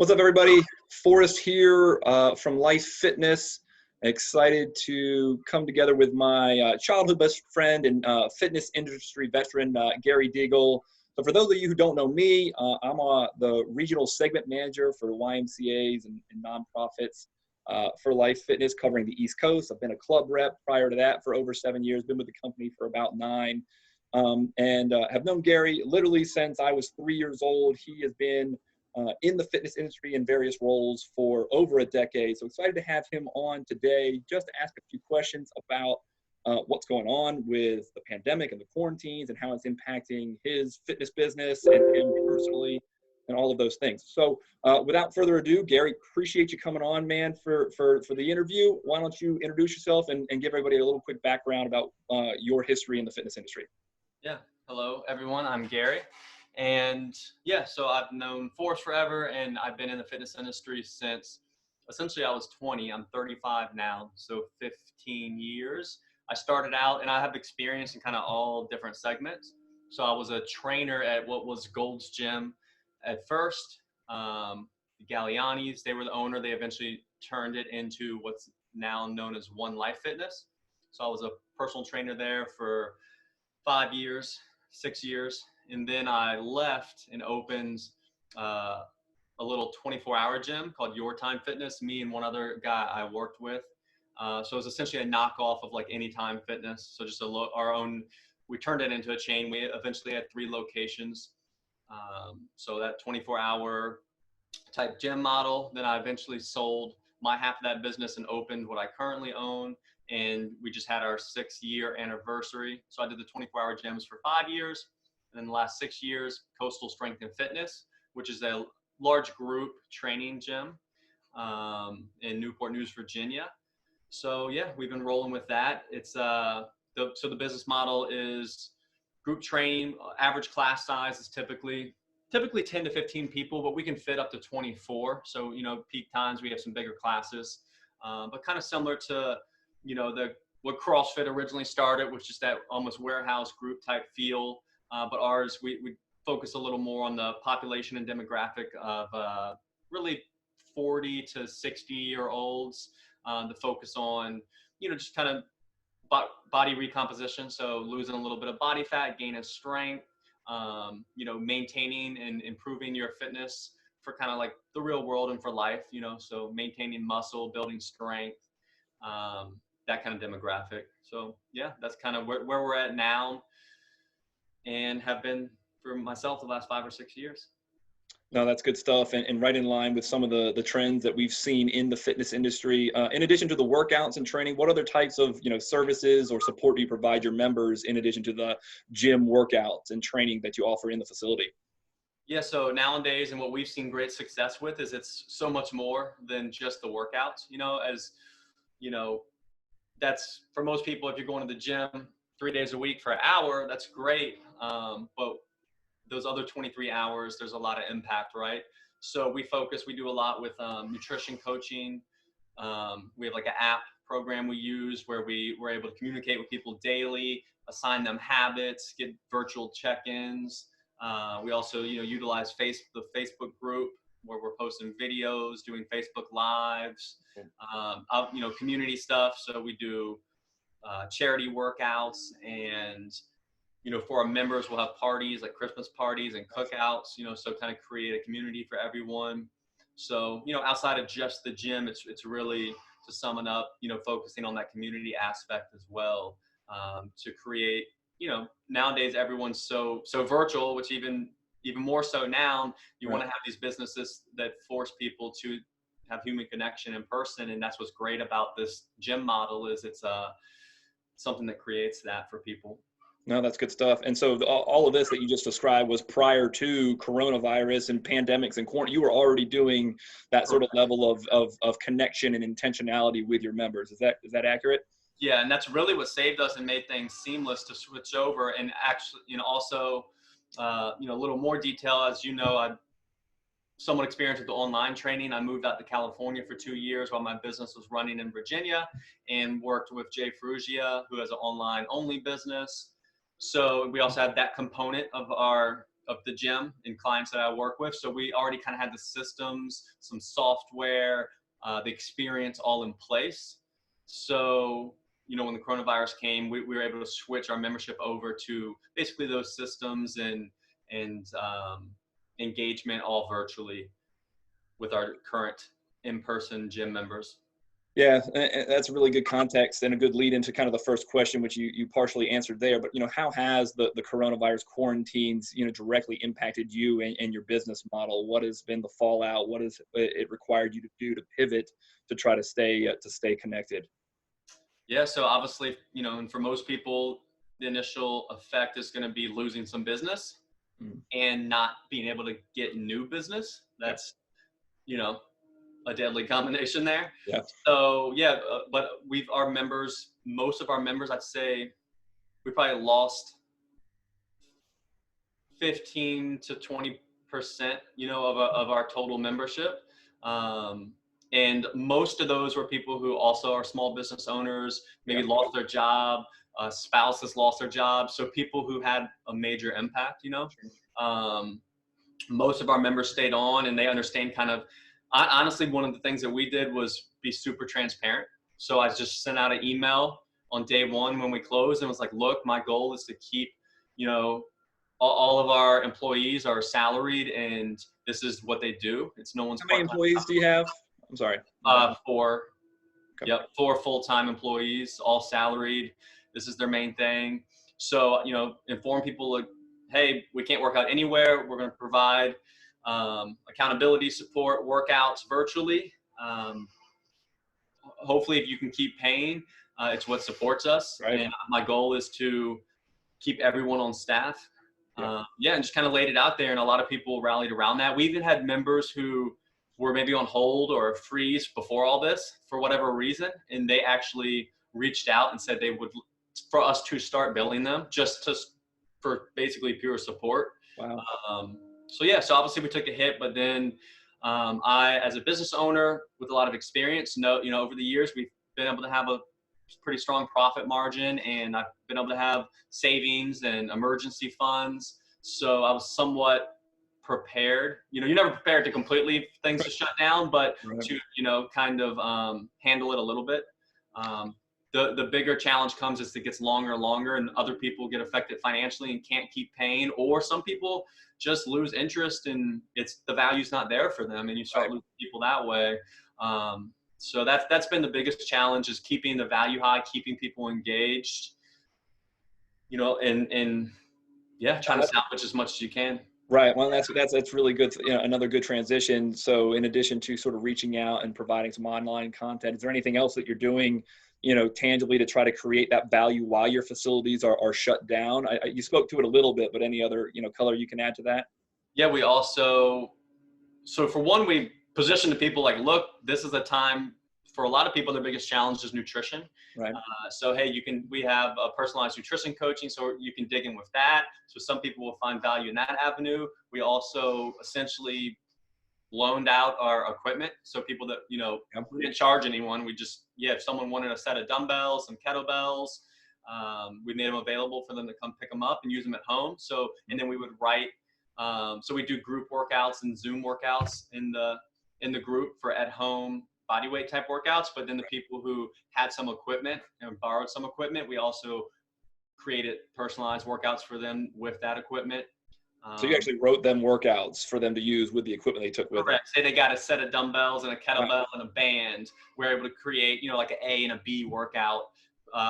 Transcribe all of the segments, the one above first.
What's up, everybody? Forrest here from Life Fitness. Excited to come together with my childhood best friend and fitness industry veteran, Gary Deagle. So for those of you who don't know me, I'm the regional segment manager for YMCAs and nonprofits for Life Fitness, covering the East Coast. I've been a club rep prior to that for over 7 years, been with the company for about 9, and have known Gary literally since I was 3 years old. He has been in the fitness industry in various roles for over a decade. So excited to have him on today just to ask a few questions about what's going on with the pandemic and the quarantines and how it's impacting his fitness business and him personally and all of those things. So without further ado, Gary, appreciate you coming on, man, for the interview. Why don't you introduce yourself and give everybody a little quick background about your history in the fitness industry? Yeah. Hello, everyone. I'm Gary. And yeah, so I've known Forrest forever, and I've been in the fitness industry since essentially I was 20. I'm 35 now, so 15 years. I started out, and I have experience in kind of all different segments. So I was a trainer at what was Gold's Gym at first. The Gallianis, they were the owner. They eventually turned it into what's now known as One Life Fitness. So I was a personal trainer there for 5 years, 6 years. And then I left and opened a little 24-hour gym called Your Time Fitness, me and one other guy I worked with. So it was essentially a knockoff of like Anytime Fitness. So just our own, we turned it into a chain. We eventually had 3 locations. So that 24-hour type gym model. Then I eventually sold my half of that business and opened what I currently own. And we just had our 6-year anniversary. So I did the 24-hour gyms for 5 years. And in the last 6 years, Coastal Strength and Fitness, which is a large group training gym in Newport News, Virginia. So yeah, we've been rolling with that. It's so the business model is group training. Average class size is typically 10 to 15 people, but we can fit up to 24. So, peak times, we have some bigger classes, but kind of similar to, what CrossFit originally started, which is that almost warehouse group type feel. But ours, we focus a little more on the population and demographic of really 40 to 60-year-olds. The focus on, just kind of body recomposition. So losing a little bit of body fat, gaining strength, maintaining and improving your fitness for kind of like the real world and for life, so maintaining muscle, building strength, that kind of demographic. So yeah, that's kind of where we're at now, and have been for myself the last 5 or 6 years. No, that's good stuff, and right in line with some of the trends that we've seen in the fitness industry. In addition to the workouts and training, what other types of services or support do you provide your members in addition to the gym workouts and training that you offer in the facility? Yeah, so nowadays, and what we've seen great success with is it's so much more than just the workouts. That's for most people. If you're going to the gym 3 days a week for an hour, that's great. But those other 23 hours, there's a lot of impact, right? So we do a lot with nutrition coaching. We have like an app program we use where we're able to communicate with people daily, assign them habits, get virtual check-ins. We also, utilize the Facebook group where we're posting videos, doing Facebook Lives, community stuff. So we do charity workouts, and for our members, we'll have parties like Christmas parties and cookouts, so kind of create a community for everyone. So, outside of just the gym, it's really, to sum it up, focusing on that community aspect as well, to create, nowadays everyone's so virtual, which even more so now, you want to have these businesses that force people to have human connection in person. And that's what's great about this gym model is it's something that creates that for people. No, that's good stuff. And so all of this that you just described was prior to coronavirus and pandemics and quarantine. You were already doing that sort of level of connection and intentionality with your members. Is that accurate? Yeah, and that's really what saved us and made things seamless to switch over. And actually, also, a little more detail, as I'm somewhat experienced with the online training. I moved out to California for 2 years while my business was running in Virginia, and worked with Jay Ferrugia, who has an online only business. So we also have that component of our of the gym and clients that I work with. So we already kind of had the systems, some software, the experience all in place. So, when the coronavirus came, we were able to switch our membership over to basically those systems and engagement all virtually with our current in-person gym members. Yeah, that's a really good context and a good lead into kind of the first question, which you partially answered there. But how has the coronavirus quarantines directly impacted you and your business model? What has been the fallout? What has it required you to do to pivot to try to stay connected? Yeah, so obviously, and for most people, the initial effect is going to be losing some business Mm. and not being able to get new business. Yeah. That's a deadly combination there. Yeah. So yeah, but most of our members, I'd say we probably lost 15 to 20%, of our total membership. And most of those were people who also are small business owners, maybe lost their job, spouses lost their job. So people who had a major impact, most of our members stayed on and they understand honestly, one of the things that we did was be super transparent. So I just sent out an email on day one when we closed and was like, look, my goal is to keep, all of our employees are salaried and this is what they do. It's no one's How many part-time. employees do you have? I'm sorry. Four. Okay. Yep, 4 full-time employees, all salaried. This is their main thing. So, inform people like, hey, we can't work out anywhere. We're going to provide accountability support, workouts virtually. Hopefully, if you can keep paying, it's what supports us. Right. And my goal is to keep everyone on staff. Yeah. And just kind of laid it out there. And a lot of people rallied around that. We even had members who were maybe on hold or freeze before all this for whatever reason. And they actually reached out and said they would, for us to start billing them for basically pure support. Wow. So obviously we took a hit, but then I, as a business owner with a lot of experience, over the years, we've been able to have a pretty strong profit margin, and I've been able to have savings and emergency funds. So I was somewhat prepared. You're never prepared to completely things to shut down, but to, kind of handle it a little bit. The bigger challenge comes as it gets longer and longer and other people get affected financially and can't keep paying, or some people just lose interest and the value's not there for them and you start losing people that way. So that's been the biggest challenge, is keeping the value high, keeping people engaged, and trying to salvage as much as you can. Right. Well, that's really good. Another good transition. So in addition to sort of reaching out and providing some online content, is there anything else that you're doing, tangibly to try to create that value while your facilities are shut down? You spoke to it a little bit, but any other, color you can add to that? Yeah, we also, so for one, we position to people like, look, this is a time for a lot of people, their biggest challenge is nutrition. Right. So, hey, we have a personalized nutrition coaching, so you can dig in with that. So some people will find value in that avenue. We also essentially loaned out our equipment. So people that, we didn't charge anyone. We just, if someone wanted a set of dumbbells, some kettlebells, we made them available for them to come pick them up and use them at home. So, and then we would write, so we do group workouts and Zoom workouts in the group for at home bodyweight type workouts. But then the people who had some equipment and borrowed some equipment, we also created personalized workouts for them with that equipment. So you actually wrote them workouts for them to use with the equipment they took with them. Correct. Say they got a set of dumbbells and a kettlebell and a band. We're able to create, like an A and a B workout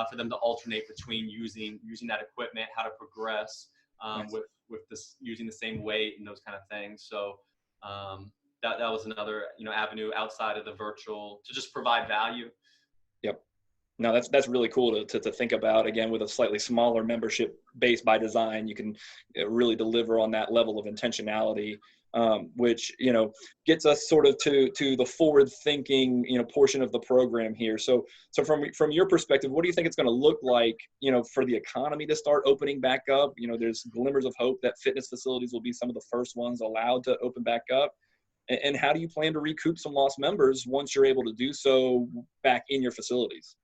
for them to alternate between using that equipment, how to progress with this, using the same weight and those kind of things. So that was another avenue outside of the virtual to just provide value. Yep. No, that's really cool to think about. Again, with a slightly smaller membership base by design, you can really deliver on that level of intentionality, which gets us sort of to the forward thinking portion of the program here. So from your perspective, what do you think it's going to look like for the economy to start opening back up? There's glimmers of hope that fitness facilities will be some of the first ones allowed to open back up. And how do you plan to recoup some lost members once you're able to do so back in your facilities?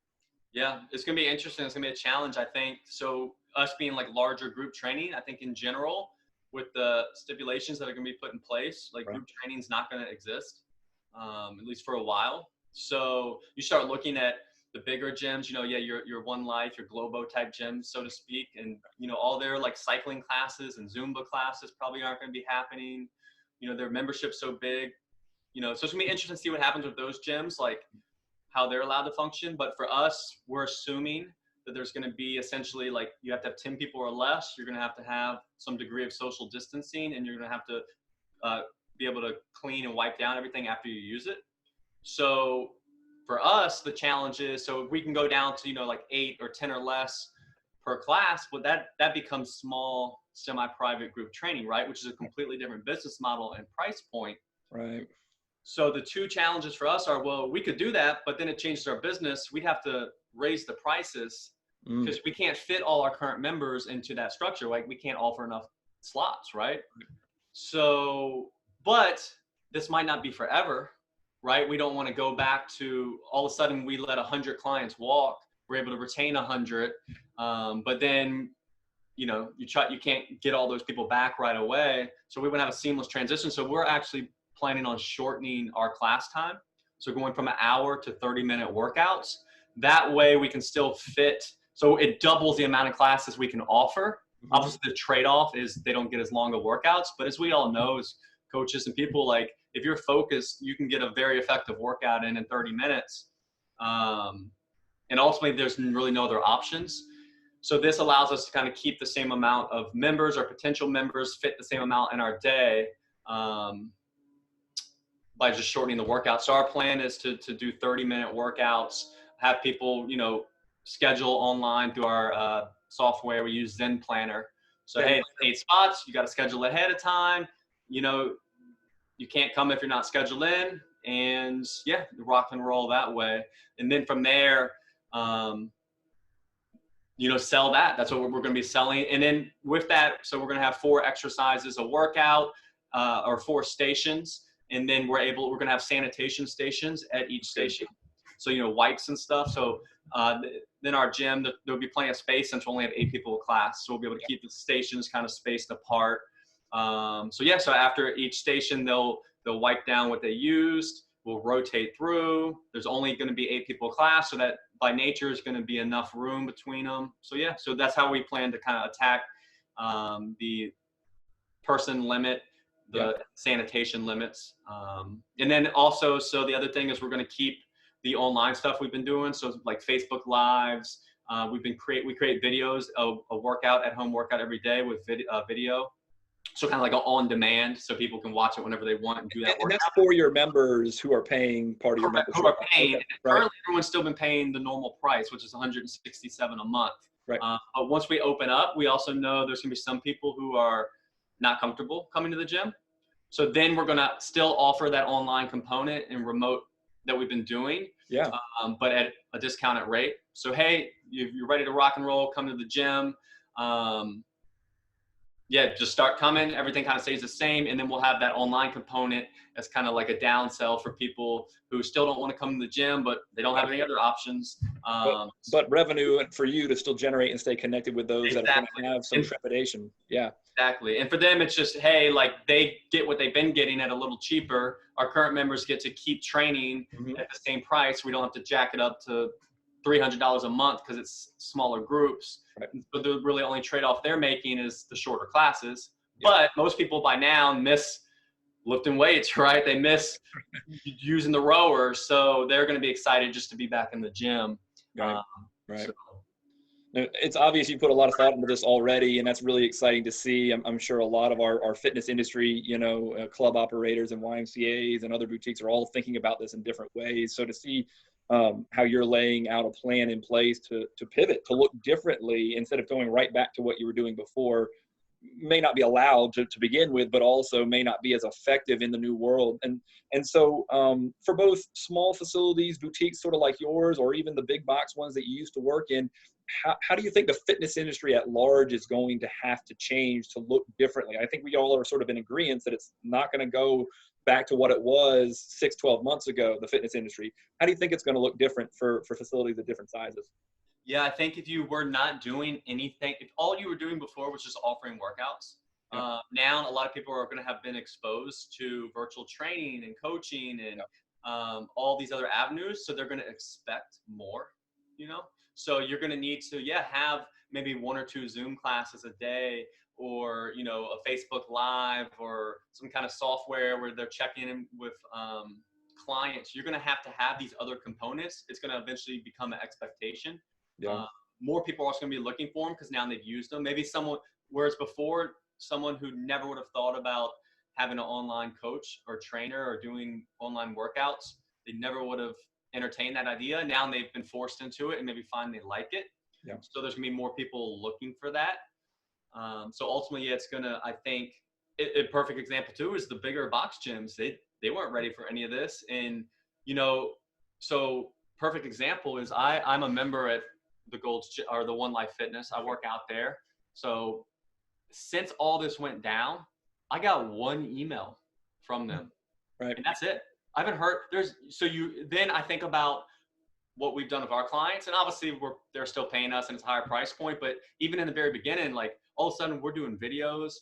Yeah, it's going to be interesting. It's going to be a challenge, I think. So us being like larger group training, I think in general, with the stipulations that are going to be put in place, like Right. group training is not going to exist, at least for a while. So you start looking at the bigger gyms, your One Life, your Globo type gyms, so to speak. And, all their like cycling classes and Zumba classes probably aren't going to be happening. Their membership's so big, so it's going to be interesting to see what happens with those gyms, like how they're allowed to function. But for us, we're assuming that there's going to be essentially like you have to have 10 people or less. You're going to have some degree of social distancing, and you're going to have to be able to clean and wipe down everything after you use it. So for us, the challenge is, so if we can go down to, like 8 or 10 or less per class, but that becomes small, semi-private group training, right? Which is a completely different business model and price point. Right. So the two challenges for us are, well, we could do that, but then it changes our business. We'd have to raise the prices because we can't fit all our current members into that structure. Like we can't offer enough slots, right? So, but this might not be forever, right? We don't want to go back to all of a sudden we let 100 clients walk. We're able to retain 100, but then you can't get all those people back right away. So we would have a seamless transition. So we're actually planning on shortening our class time. So going from an hour to 30-minute workouts. That way we can still fit. So it doubles the amount of classes we can offer. Obviously the trade-off is they don't get as long of workouts, but as we all know as coaches and people, like if you're focused, you can get a very effective workout in 30 minutes. And ultimately there's really no other options. So this allows us to kind of keep the same amount of members or potential members, fit the same amount in our day by just shortening the workout. So our plan is to do 30-minute workouts, have people, schedule online through our software. We use Zen Planner. So, hey, 8 spots, you got to schedule ahead of time. You can't come if you're not scheduled in, and yeah, rock and roll that way. And then from there, sell that. That's what we're going to be selling. And then with that, so we're going to have 4 exercises a workout, or 4 stations. And then we're going to have sanitation stations at each station. So, wipes and stuff. So then our gym, there'll be plenty of space since we only have 8 people a class. So we'll be able to keep the stations kind of spaced apart. So after each station, they'll wipe down what they used. We'll rotate through. There's only going to be 8 people a class. So that by nature is going to be enough room between them. So yeah, so that's how we plan to kind of attack the person limit, the sanitation limits. And then also, so the other thing is we're going to keep the online stuff we've been doing. So like Facebook Lives, we create videos of a workout at home workout every day with video. So kind of like on demand, so people can watch it whenever they want and do that workout. And that's for your members who are paying part of your membership. Who are paying. Okay. Currently, everyone's still been paying the normal price, which is $167 a month. Right. But once we open up, we also know there's going to be some people who are not comfortable coming to the gym. So then we're going to still offer that online component and remote that we've been doing, but at a discounted rate. So, hey, you're ready to rock and roll, come to the gym. Just start coming. Everything kind of stays the same. And then we'll have that online component as kind of like a downsell for people who still don't want to come to the gym, but they don't have any other options. But revenue for you to still generate and stay connected with those that are going to have some trepidation. Yeah. Exactly. And for them, it's just, hey, like they get what they've been getting at a little cheaper. Our current members get to keep training at the same price. We don't have to jack it up to $300 a month because it's smaller groups. Right. But the really only trade-off they're making is the shorter classes. Yeah. But most people by now miss lifting weights, right? They miss using the rower. So they're going to be excited just to be back in the gym. Right. So. It's obvious you put a lot of thought into this already, and that's really exciting to see. I'm sure a lot of our fitness industry, club operators and YMCAs and other boutiques are all thinking about this in different ways. So to see how you're laying out a plan in place to pivot, to look differently instead of going right back to what you were doing before, may not be allowed to begin with, but also may not be as effective in the new world. And so for both small facilities, boutiques sort of like yours, or even the big box ones that you used to work in, how do you think the fitness industry at large is going to have to change to look differently? I think we all are sort of in agreement that it's not going to go back to what it was 6-12 months ago, the fitness industry. How do you think it's going to look different for facilities of different sizes? Yeah, I think if you were not doing anything, if all you were doing before was just offering workouts, Yeah. Now, a lot of people are going to have been exposed to virtual training and coaching and all these other avenues. So they're going to expect more, you know? So you're going to need to, have maybe 1 or 2 Zoom classes a day, or, you know, a Facebook Live or some kind of software where they're checking in with clients. You're going to have these other components. It's going to eventually become an expectation. Yeah. More people are also going to be looking for them because now they've used them. Maybe someone, whereas before, someone who never would have thought about having an online coach or trainer or doing online workouts, they never would have entertained that idea. Now they've been forced into it and maybe find they like it. Yeah. So there's going to be more people looking for that. So ultimately, it's going to, I think, a perfect example too is the bigger box gyms. They weren't ready for any of this. And, you know, so perfect example is I'm a member at the Gold's or the One Life Fitness. I work out there. So since all this went down, I got 1 email from them. Right. And that's it. I haven't heard then I think about what we've done with our clients, and obviously they're still paying us and it's a higher price point. But even in the very beginning, like all of a sudden we're doing videos,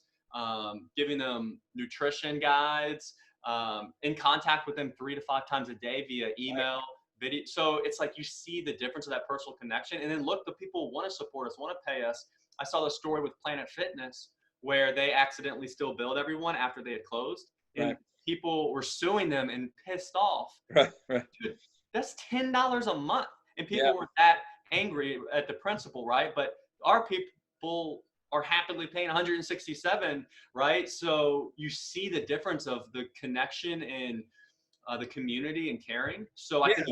giving them nutrition guides, in contact with them 3 to 5 times a day via email, video. So it's like you see the difference of that personal connection. And then look, the people want to support us, want to pay us. I saw the story with Planet Fitness where they accidentally still billed everyone after they had closed, and people were suing them and pissed off. Right. Dude, that's $10 a month, and people were that angry at the principal, right? But our people are happily paying 167, right? So you see the difference of the connection and the community and caring. So I think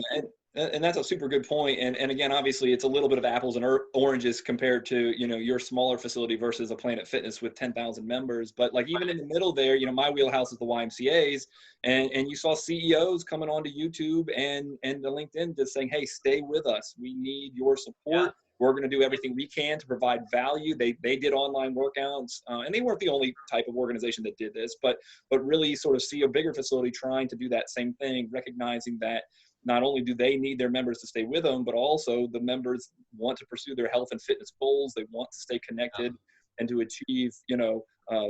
and that's a super good point. And again, obviously it's a little bit of apples and oranges compared to, you know, your smaller facility versus a Planet Fitness with 10,000 members. But like even in the middle there, you know, my wheelhouse is the YMCA's, and you saw CEOs coming onto YouTube and the LinkedIn just saying, hey, stay with us. We need your support. We're going to do everything we can to provide value. They did online workouts, and they weren't the only type of organization that did this, but really sort of see a bigger facility trying to do that same thing, recognizing that not only do they need their members to stay with them, but also the members want to pursue their health and fitness goals. They want to stay connected and to achieve, you know,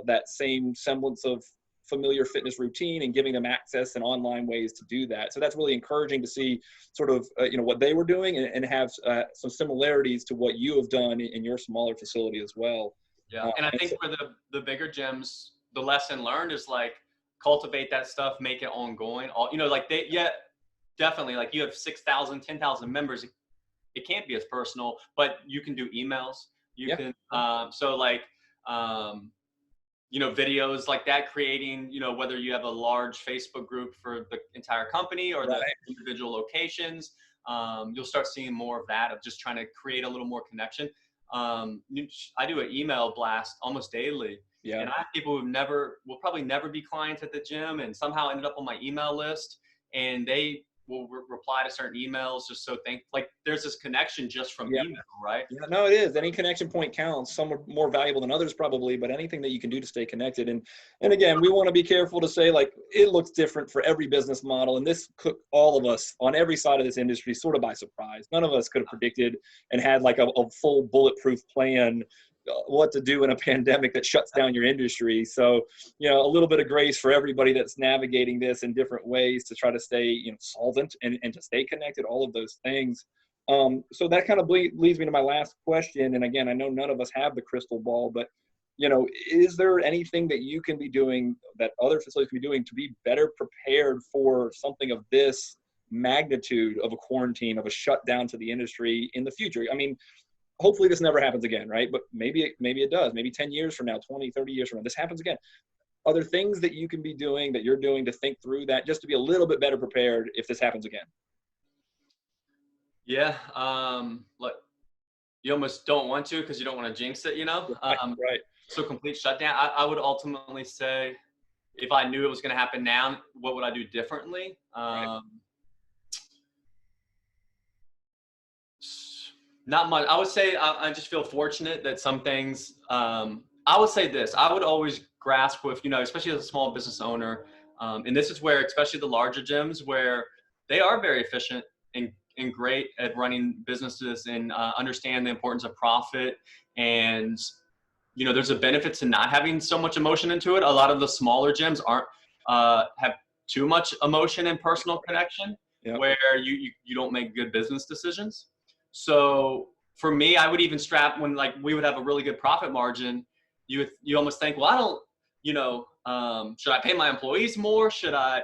that same semblance of familiar fitness routine, and giving them access and online ways to do that. So that's really encouraging to see sort of, you know, what they were doing and have some similarities to what you have done in your smaller facility as well. Yeah. And I think for the bigger gyms, the lesson learned is like cultivate that stuff, make it ongoing. You know, like definitely, like you have 6,000, 10,000 members. It can't be as personal, but you can do emails. You can, you know, videos like that, creating, you know, whether you have a large Facebook group for the entire company or the individual locations, you'll start seeing more of that, of just trying to create a little more connection. I do an email blast almost daily. Yeah. And I have people who will probably never be clients at the gym and somehow ended up on my email list, and they will reply to certain emails just so like there's this connection just from email, right? Yeah, no, it is. Any connection point counts. Some are more valuable than others probably, but anything that you can do to stay connected. And again, we want to be careful to say, like, it looks different for every business model, and this took all of us on every side of this industry sort of by surprise. None of us could have predicted and had like a full bulletproof plan what to do in a pandemic that shuts down your industry. So, you know, a little bit of grace for everybody that's navigating this in different ways to try to stay, you know, solvent and to stay connected, all of those things. So that kind of leads me to my last question. And again, I know none of us have the crystal ball, but, you know, is there anything that you can be doing, that other facilities can be doing, to be better prepared for something of this magnitude of a quarantine, of a shutdown to the industry in the future? I mean, hopefully this never happens again, right? But maybe it does. Maybe 10 years from now, 20, 30 years from now, this happens again. Are there things that you can be doing, that you're doing, to think through that, just to be a little bit better prepared if this happens again? Yeah. Look, you almost don't want to, because you don't want to jinx it, you know? Right. So complete shutdown. I would ultimately say, if I knew it was going to happen now, what would I do differently? Not much. I would say I just feel fortunate that some things, I would say this, I would always grasp with, you know, especially as a small business owner, and this is where, especially the larger gyms, where they are very efficient and great at running businesses and understand the importance of profit and there's a benefit to not having so much emotion into it. A lot of the smaller gyms aren't have too much emotion and personal connection, Yeah. where you don't make good business decisions. So for me, I would even strap when like we would have a really good profit margin. You almost think, well, I don't, should I pay my employees more? Should I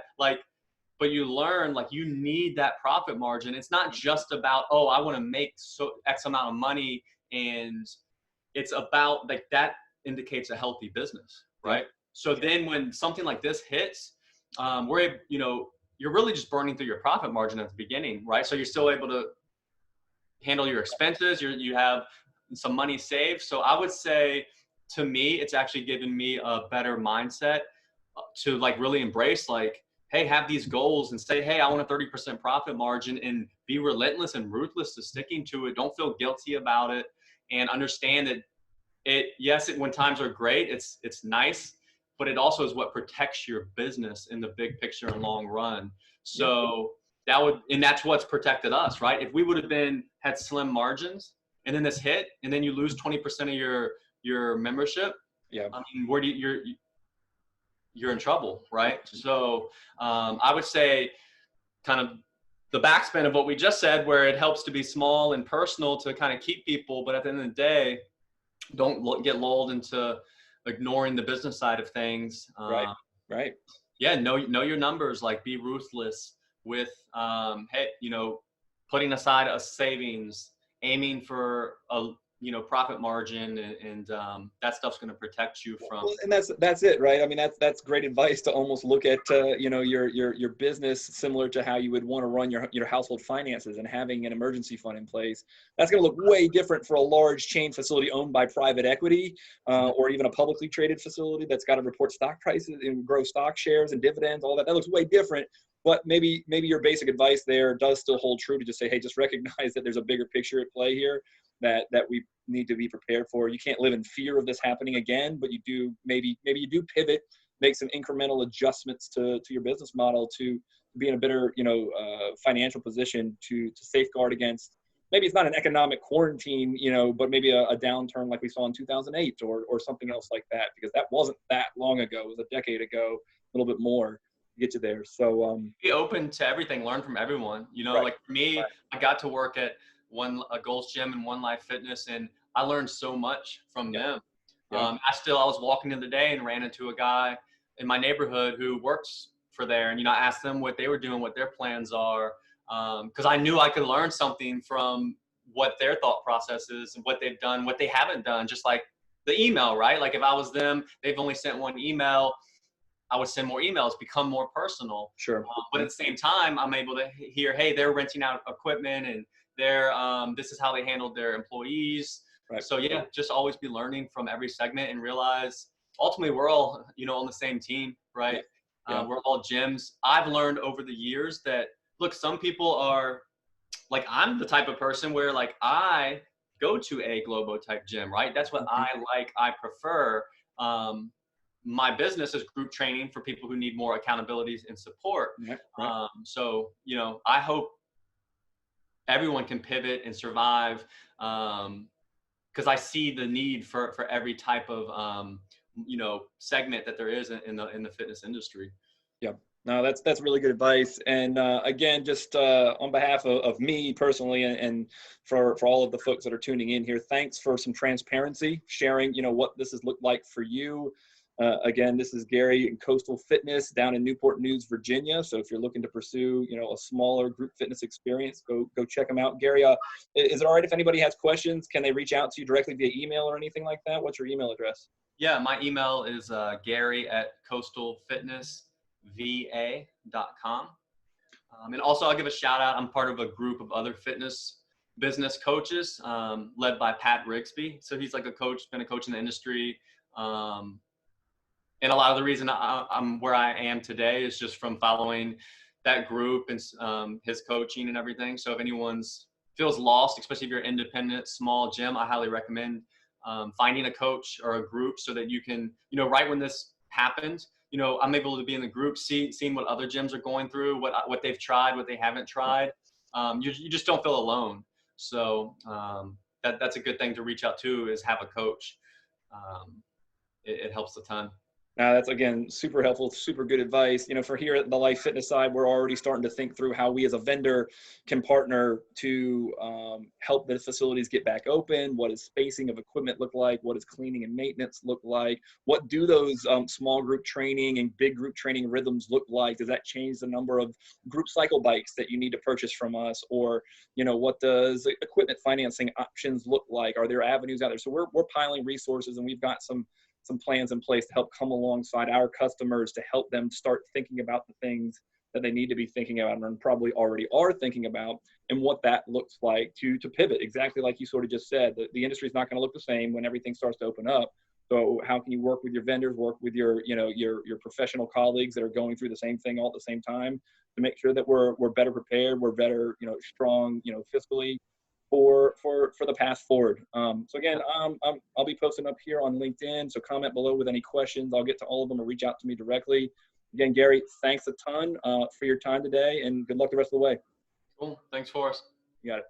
but you learn like you need that profit margin. It's not just about, oh, I want to make X amount of money, and it's about like that indicates a healthy business, right? So then when something like this hits, you're really just burning through your profit margin at the beginning, right? So you're still able to handle your expenses. You have some money saved. So I would say, to me, it's actually given me a better mindset to like really embrace like, hey, have these goals and say, hey, I want a 30% profit margin, and be relentless and ruthless to sticking to it. Don't feel guilty about it, and understand that when times are great, it's nice, but it also is what protects your business in the big picture and long run. So that's what's protected us, right? If we would have had slim margins and then this hit, and then you lose 20% of your membership, I mean, you're in trouble, right? So I would say kind of the backspin of what we just said, where it helps to be small and personal to kind of keep people, but at the end of the day, don't get lulled into ignoring the business side of things. Right. Yeah, know your numbers. Like, be ruthless with putting aside a savings, aiming for a profit margin, and that stuff's going to protect you from. Well, and that's it, right? I mean, that's great advice to almost look at your business similar to how you would want to run your household finances, and having an emergency fund in place. That's going to look way different for a large chain facility owned by private equity, or even a publicly traded facility that's got to report stock prices and grow stock shares and dividends. All that looks way different. But maybe your basic advice there does still hold true, to just say, hey, just recognize that there's a bigger picture at play here that we need to be prepared for. You can't live in fear of this happening again, but you do maybe you do pivot, make some incremental adjustments to your business model to be in a better financial position to safeguard against, maybe it's not an economic quarantine, but maybe a downturn like we saw in 2008 or something else like that, because that wasn't that long ago. It was a decade ago, a little bit more to get you there. So be open to everything, learn from everyone. Like for me, I got to work at a Gold's Gym and One Life Fitness, and I learned so much from them. I was walking the other day and ran into a guy in my neighborhood who works for there, and I asked them what they were doing, what their plans are, because I knew I could learn something from what their thought process is and what they've done, what they haven't done. Just like the email, right? Like if I was them, they've only sent one email, I would send more emails, become more personal. Sure. But at the same time, I'm able to hear, hey, they're renting out equipment, and this is how they handled their employees. Right. So yeah, just always be learning from every segment, and realize ultimately we're all, on the same team, right? Yeah. We're all gyms. I've learned over the years that, look, some people are like, I'm the type of person where like I go to a Globo type gym, right? That's what I like, I prefer. My business is group training for people who need more accountabilities and support. Right. So, I hope everyone can pivot and survive, because I see the need for every type of, segment that there is in the fitness industry. Yeah. No, that's really good advice. And again, just on behalf of me personally, and for all of the folks that are tuning in here, thanks for some transparency, sharing, what this has looked like for you. Again, this is Gary in Coastal Fitness down in Newport News, Virginia. So if you're looking to pursue, a smaller group fitness experience, go check them out. Gary, is it all right if anybody has questions? Can they reach out to you directly via email or anything like that? What's your email address? Yeah, my email is gary@coastalfitnessva.com. And also, I'll give a shout out. I'm part of a group of other fitness business coaches, led by Pat Rigsby. So he's like a coach, been a coach in the industry. And a lot of the reason I'm where I am today is just from following that group and his coaching and everything. So if anyone feels lost, especially if you're an independent, small gym, I highly recommend finding a coach or a group, so that you can, right when this happened, I'm able to be in the group, seeing what other gyms are going through, what they've tried, what they haven't tried. You just don't feel alone. So that's a good thing to reach out to, is have a coach. it helps a ton. That's, again, super helpful, super good advice. For here at the Life Fitness side, we're already starting to think through how we as a vendor can partner to help the facilities get back open. What does spacing of equipment look like? What does cleaning and maintenance look like? What do those small group training and big group training rhythms look like? Does that change the number of group cycle bikes that you need to purchase from us? Or, what does equipment financing options look like? Are there avenues out there? So we're piling resources, and we've got some plans in place to help come alongside our customers to help them start thinking about the things that they need to be thinking about and probably already are thinking about, and what that looks like to pivot. Exactly like you sort of just said, the industry is not going to look the same when everything starts to open up. So how can you work with your vendors, work with your professional colleagues that are going through the same thing all at the same time to make sure that we're better prepared, we're better, strong, fiscally for the path forward. So again, I'll be posting up here on LinkedIn. So comment below with any questions. I'll get to all of them or reach out to me directly. Again, Gary, thanks a ton for your time today, and good luck the rest of the way. Cool. Thanks, Forrest. You got it.